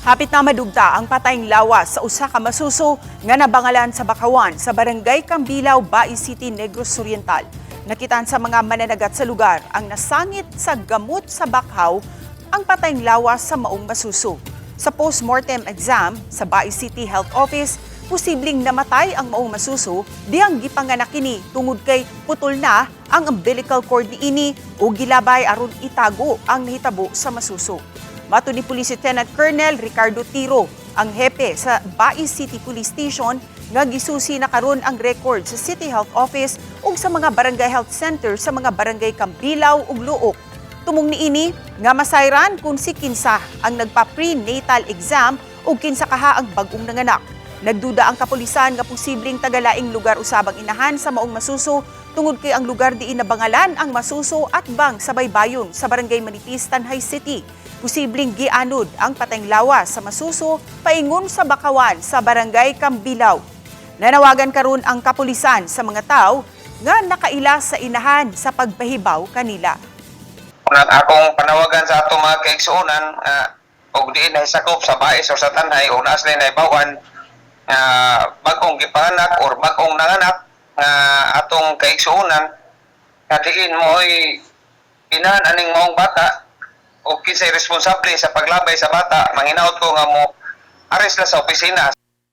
Hapit na madugta ang patayng lawas sa usa ka masuso nga nabangalan sa Bakawan sa Barangay Cambilao, Bai City, Negros Oriental. Nakitaan sa mga mananagat sa lugar ang nasangit sa gamot sa bakhaw ang patayng lawas sa maong masuso. Sa post-mortem exam sa Bai City Health Office, posibleng namatay ang maong masuso diyang gipanganak kini tungod kay putol na ang umbilical cord niini o gilabay aron itago ang nahitabo sa masuso. Mato ni Police Lieutenant Colonel Ricardo Tiro, ang hepe sa Bai City Police Station, nga gisusi na karon ang record sa City Health Office ug sa mga barangay health center sa mga barangay Cambilao ug Luok. Tumong niini nga masayran kung si kinsa ang nagpa-prenatal exam ug kinsa kaha ang bag-ong nanganak. Nagduda ang kapulisan nga posibleng tagalaing lugar usabang inahan sa maong masuso tungod kay ang lugar diin nabangalan ang masuso at bang sa baybayon sa barangay Manipis, Tanay City. Posibleng gianod ang patayng lawas sa masuso paingon sa Bakawan sa barangay Cambilao. Nanawagan karon ang kapulisan sa mga tao nga nakaila sa inahan sa pagpahibaw kanila. Akong panawagan sa atong mga kaigsuonan og diin na sakop sa Bais o sa Tanay o naas na ibawan bagong gipanganak or bagong nanganak nga atong kaigsuonan nga diin mo'y inahan aning maong bata o kinsay responsable sa paglabay sa bata. Manginaot ko nga mo ares na sa opisina